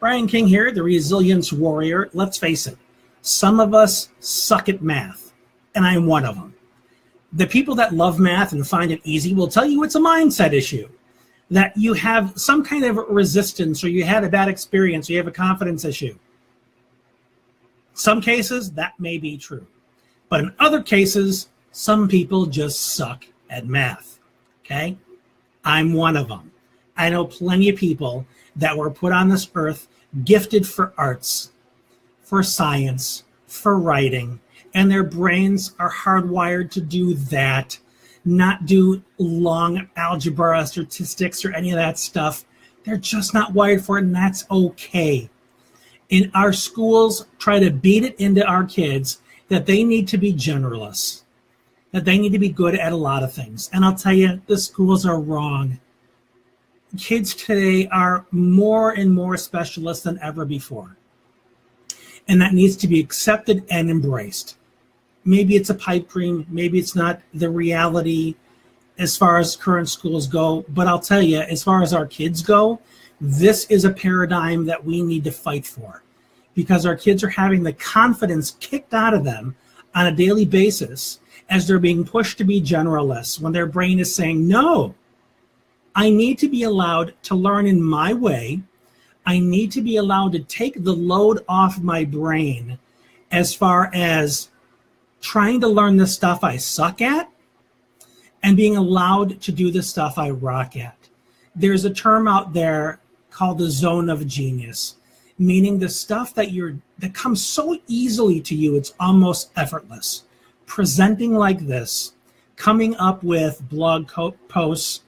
Brian King here, the Resilience Warrior. Let's face it, some of us suck at math, and I'm one of them. The people that love math and find it easy will tell you it's a mindset issue, that you have some kind of resistance or you had a bad experience or you have a confidence issue. Some cases, that may be true. But in other cases, some people just suck at math, okay? I'm one of them. I know plenty of people that were put on this earth gifted for arts, for science, for writing, and their brains are hardwired to do that, not do long algebra, statistics, or any of that stuff. They're just not wired for it, and that's okay. In our schools, try to beat it into our kids that they need to be generalists, that they need to be good at a lot of things. And I'll tell you, the schools are wrong. Kids today are more and more specialists than ever before. And that needs to be accepted and embraced. Maybe it's a pipe dream, maybe it's not the reality as far as current schools go, but I'll tell you, as far as our kids go, this is a paradigm that we need to fight for, because our kids are having the confidence kicked out of them on a daily basis as they're being pushed to be generalists when their brain is saying, no, I need to be allowed to learn in my way. I need to be allowed to take the load off my brain as far as trying to learn the stuff I suck at and being allowed to do the stuff I rock at. There's a term out there called the zone of genius, meaning the stuff that comes so easily to you, it's almost effortless. Presenting like this, coming up with blog posts,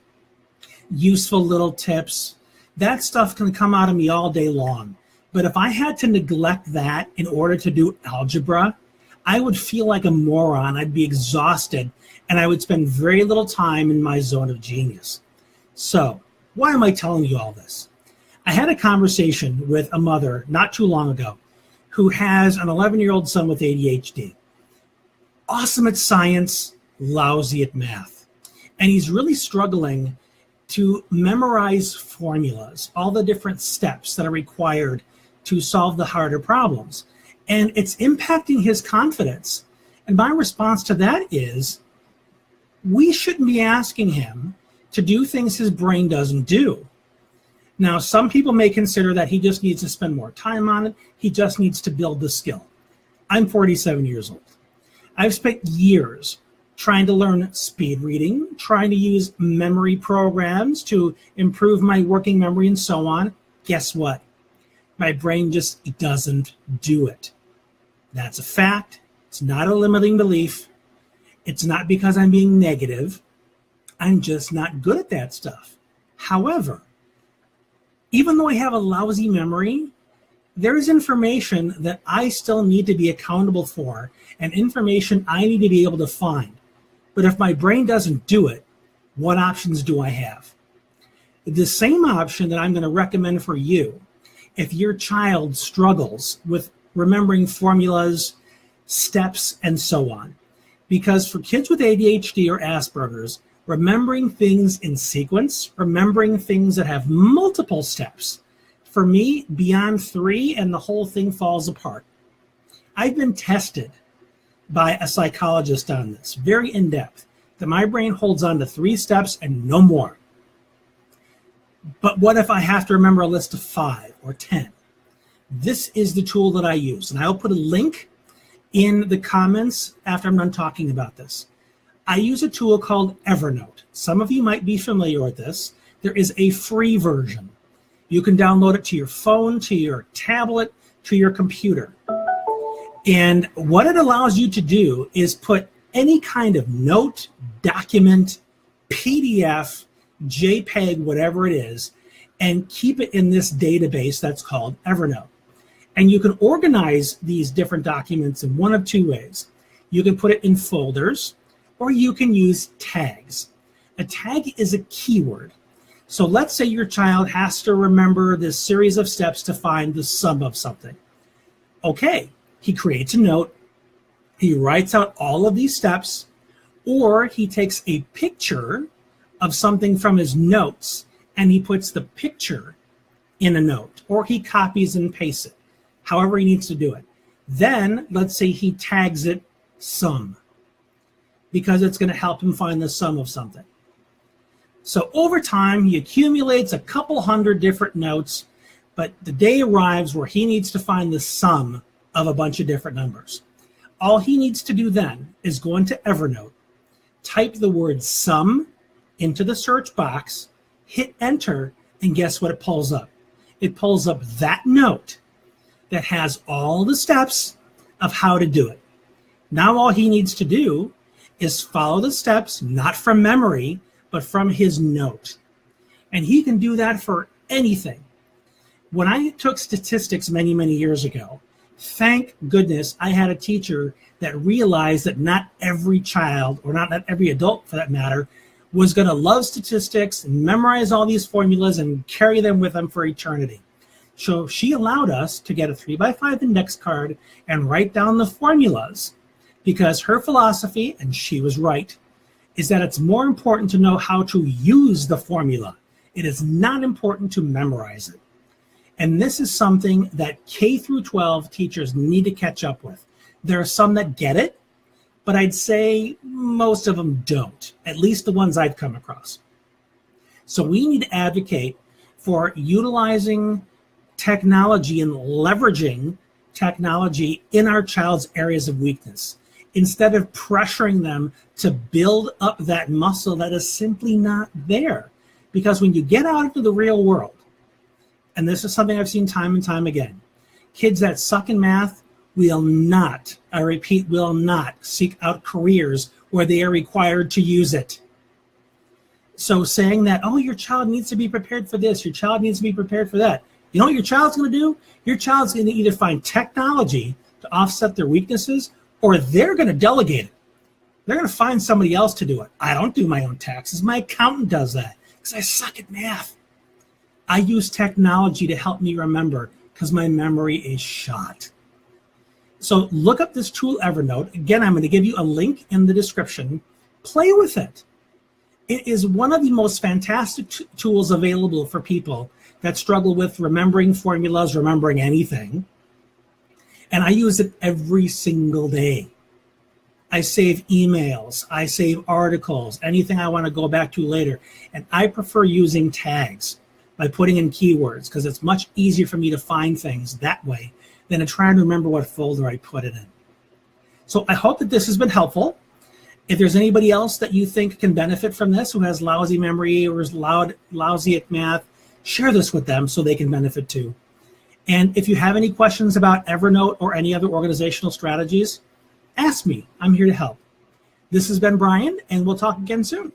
useful little tips, that stuff can come out of me all day long. But if I had to neglect that in order to do algebra, I would feel like a moron. I'd be exhausted, and I would spend very little time in my zone of genius. So, why am I telling you all this? I had a conversation with a mother not too long ago who has an 11-year-old son with ADHD. Awesome at science, lousy at math. And he's really struggling to memorize formulas, all the different steps that are required to solve the harder problems. And it's impacting his confidence. And my response to that is, we shouldn't be asking him to do things his brain doesn't do. Now, some people may consider that he just needs to spend more time on it. He just needs to build the skill. I'm 47 years old. I've spent years trying to learn speed reading, trying to use memory programs to improve my working memory and so on. Guess what? My brain just doesn't do it. That's a fact. It's not a limiting belief. It's not because I'm being negative. I'm just not good at that stuff. However, even though I have a lousy memory, there is information that I still need to be accountable for and information I need to be able to find. But if my brain doesn't do it, what options do I have? The same option that I'm going to recommend for you, if your child struggles with remembering formulas, steps, and so on. Because for kids with ADHD or Asperger's, remembering things in sequence, remembering things that have multiple steps, for me, beyond 3 and the whole thing falls apart. I've been tested by a psychologist on this, very in-depth, that my brain holds on to 3 steps and no more. But what if I have to remember a list of 5 or 10? This is the tool that I use, and I'll put a link in the comments after I'm done talking about this. I use a tool called Evernote. Some of you might be familiar with this. There is a free version. You can download it to your phone, to your tablet, to your computer. And what it allows you to do is put any kind of note, document, PDF, JPEG, whatever it is, and keep it in this database that's called Evernote. And you can organize these different documents in one of 2 ways. You can put it in folders, or you can use tags. A tag is a keyword. So let's say your child has to remember this series of steps to find the sum of something. Okay, he creates a note, he writes out all of these steps, or he takes a picture of something from his notes and he puts the picture in a note, or he copies and pastes it, however he needs to do it. Then let's say he tags it sum, because it's going to help him find the sum of something. So over time, he accumulates a couple hundred different notes, but the day arrives where he needs to find the sum of a bunch of different numbers. All he needs to do then is go into Evernote, type the word sum into the search box, hit enter, and guess what it pulls up? It pulls up that note that has all the steps of how to do it. Now all he needs to do is follow the steps, not from memory, but from his note. And he can do that for anything. When I took statistics many, many years ago, thank goodness I had a teacher that realized that not every child, or not every adult for that matter, was going to love statistics and memorize all these formulas and carry them with them for eternity. So she allowed us to get a 3x5 index card and write down the formulas, because her philosophy, and she was right, is that it's more important to know how to use the formula. It is not important to memorize it. And this is something that K through 12 teachers need to catch up with. There are some that get it, but I'd say most of them don't, at least the ones I've come across. So we need to advocate for utilizing technology and leveraging technology in our child's areas of weakness, instead of pressuring them to build up that muscle that is simply not there. Because when you get out into the real world, and this is something I've seen time and time again, kids that suck in math will not, I repeat, will not seek out careers where they are required to use it. So saying that, oh, your child needs to be prepared for this, your child needs to be prepared for that. You know what your child's going to do? Your child's going to either find technology to offset their weaknesses, or they're going to delegate it. They're going to find somebody else to do it. I don't do my own taxes. My accountant does that because I suck at math. I use technology to help me remember because my memory is shot. So look up this tool, Evernote. Again, I'm going to give you a link in the description. Play with it. It is one of the most fantastic tools available for people that struggle with remembering formulas, remembering anything. And I use it every single day. I save emails, I save articles, anything I want to go back to later. And I prefer using tags by putting in keywords, because it's much easier for me to find things that way than to try and remember what folder I put it in. So I hope that this has been helpful. If there's anybody else that you think can benefit from this, who has lousy memory or is lousy at math, share this with them so they can benefit too. And if you have any questions about Evernote or any other organizational strategies, ask me. I'm here to help. This has been Brian, and we'll talk again soon.